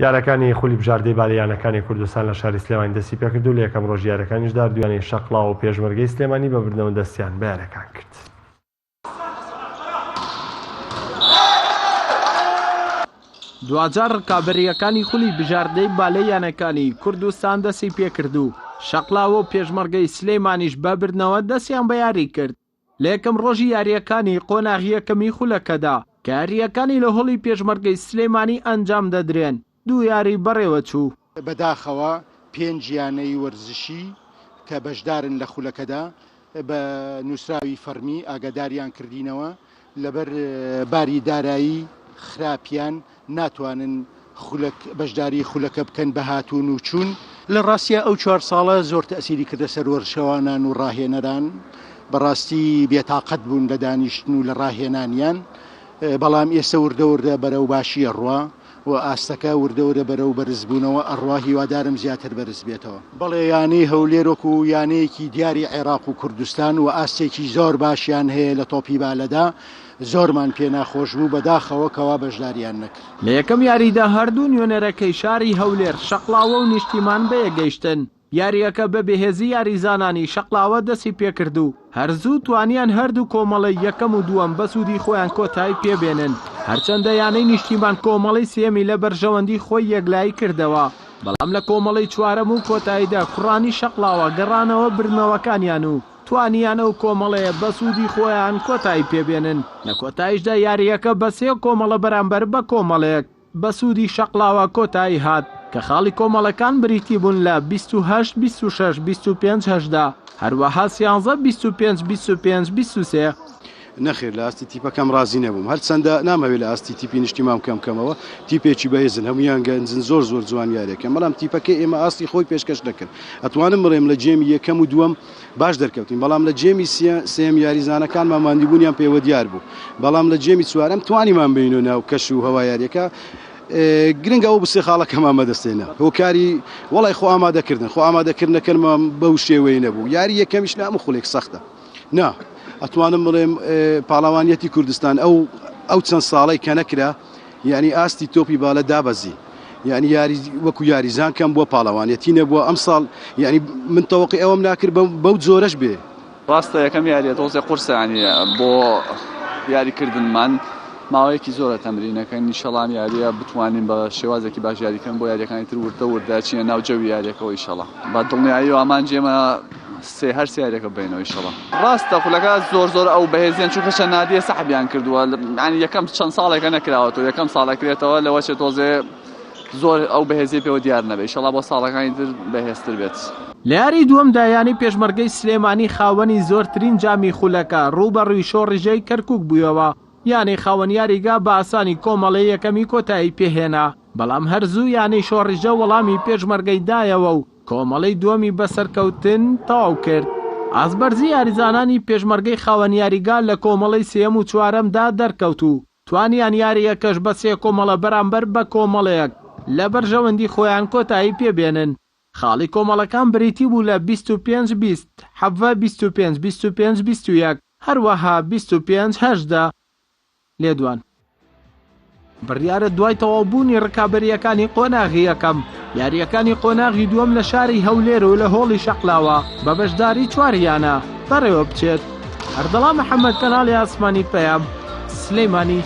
یارەکانی خولی بژاردەی بالیانەکانی کوردستان لە شاری سلێمانی دەستی پێکرد و لە یەکەم ڕۆژی یاریەکانیشدا دوێنێ شەقڵاو و پێشمەرگەی سلێمانی بە بردنەوە دەستیان بە یاریەکان کرد. دوجار ڕکابەریەکانی خولی بژاردەی بالیانەکانی کوردستان دەستی پێکرد و شەقڵاوە و پێشمەرگەی سلێمانیش بە بردنەوە دەستیان بە یاری کرد لە یەکەم ڕۆژی یاریەکانی قۆناغی یەکەمی خولەکەدا کە یاریەکانی لە هۆڵی پێشمەرگەی سلێمانی ئەنجام دەدرێن دوو یاری بەڕێوە چوو. بەداخەوە 5 یانەی وەرزشی کە بەشدارن لە خولەکەدا بە نووسراوی فەرمی ئاگاداریان کردینەوە لەبەر باری دارایی خراپیان ناتوانن بەشداری خولەکە بکەن بە هاتوون و چوون. لە ڕاستیە ئەو 4 ساڵە زۆر تەسیری کردە سەر وەرشەوانان و ڕاهێنەران بەڕاستی بێتاقەت بوون لە دانیشتن و لە ڕاهێنانیان، بەڵام ئێستا وردەوردە بەرەو باشیە ڕوا و ئاستەکە وردەورە بەرەو بەرزبوونەوە ئەڕوا هیوادارم زیاتر بەرز بێتەوە. بەڵێ یانەی هەولێرۆک و یانەیەکی دیاری عێراق و کوردستان و ئاستێکی زۆر باشیان هەیە لە تۆپی بالەدا زۆرمان پێ ناخۆش بوو بەداخەوە کەوا بەشداریان نەکرد. لە یەکەم یاریدا هەردوو نوێنەرەکەی شاری هەولێر شەقڵاوە و نیشتیمان بەیەگەیشتن. یاریەکە بە بەهێزی یاریزانانی شەقڵاوە دەستی پێکرد و هەرزوو توانیان هەردوو کۆمەڵی یەکەم و دووەم بە سوودی خۆیان کۆتایی پێبێنن، هەرچەندە یانەی نیشتیمان کۆمەڵی سێمی لە بەرژەوەندی خۆی یەکلایی کردەوە، بەڵام لە کۆمەڵی چوارەم و کۆتاییدا کوڕانی شەقڵاوە گەڕانەوە بردنەوەکانیان و توانیان ئەو کۆمەڵەیە بە سوودی خۆیان کۆتایی پێبێنن. لە کۆتاییشدا یاریەکە بە 3 کۆمەڵە بەرامبەر بە کۆمەڵێک بە سوودی شەقڵاوە کۆتایی هات کە خاڵی کۆمەڵەکان بریتی بوون لە 28 26 25 هەشدا، هەروەها 13 25 25 23. نەخێر لە ئاستی تیپەکەم ڕازی نەبووم، هەرچەندە نامەوێت لە ئاستی تیپی نیشتیمام کەمکەمەوە تیپێکی بەهێزن هەمویان گەنجن زۆر جوان یاریەکەم، بەڵام تیپەکەی ئێمە ئاستی خۆی پێشکەش نەکرد. ئەتوانم بڵێم لە جێمی یەکەم و دووەم باش دەرکەوتین، بەڵام لە جێمی سێم یاریزانەکان ماماندیبوونیان پێوە دیار بوو، بەڵام لە جێمی چوارەم توانیمان بینۆ ناو کەش و هەوا یاریەکە گرنگە ئەو بسێ خاڵەکەمان مەدەستێنە هۆکاری وەڵی خۆ ئامادەکردن خۆ ئامادەکردنەکەمان بەو شێوەی نەبوو. یاری یەکەمیش نامە خولێک سەختە نا ئەتوانم بڵێم پاڵاوانیەتی کوردستان ئەو چەند ساڵی کە نەکرا یعنی ئاستی تۆپی باڵە دابەزی، یعنی یاری وەکو یاریزان کەم بووە پاڵاوانیەتی نەبووە ئەم ساڵ، یعنی من تەوەقی ئەوەم ناکرد بەو جۆرەش بێ. ڕاستە یەکەم یاریە تۆزێ قورسانی بۆ یاریکردنمان ماوەیەکی زۆرە تەمرینەکەن، ئینشەڵام یاریە بتوانین بە شێوازێکی باش یاریکەن بۆ یاریەکانی تر وردە چینە ناو جەوی یاریەکەەوە ئینشەڵا بە دڵنیایی و ئامان جێمە هەر سیارێکە بینەوە ئینشەڵا. ڕاستە خولەکە زۆر ئەو بەهێزیان چونکە شەنادیە سەحبیان کردووە، ینی یەکەم چەند ساڵێکە نەکراوەتەوە، یەکەم ساڵەکرێتەوە لەوەچێ تۆزێ زۆر ئەو بەهێزی پێوە دیار نەبێت، ئینشەڵا بۆ ساڵەکانی تر بەهێزتر بێت. لە یاری دووەمدا یانی پێشمەرگەی سلێمانی خاوەنی زۆرترین جامی خولەکە ڕووبەڕووی شۆڕژەی کەرکووک بوویەوە، یانی خاوەن یاریگا بە ئاسانی کۆمەڵی یەکەمی کۆتایی پێهێنا، بەڵام هەرزوو یانی شۆڕژە وەڵامی پێشمەرگەی دایەوە و کۆمەڵی دووەمی بەسەرکەوتن تەواو کرد. ئازبەرزی یاریزانانی پێشمەرگەی خاوەن یاریگا لە کۆمەڵی سێم و چوارەمدا دەرکەوت و توانیان یاریەکەش بە 3 کۆمەڵە بەرامبەر بە کۆمەڵەیەک لە بەرژەوەندی خۆیان کۆتایی پێبێنن. خاڵی کۆمەڵەکان بریتی بوو لە 25 20 حەڤە 25 25 21 هەروەها 25 هەشدا. لێدوان بڕیارە دوای تەواوبوونی ڕکابەریەکانی قۆناغی یەکەم یاریەکانی قۆناغی دووەم لە شاری هەولێر و لە هۆڵی شەقڵاوە بە بەشداری 4 یانە بەڕێوە بچێت. هەردەڵا محەممەد، کەناڵی ئاسمانی پەیام، سلەیمانی.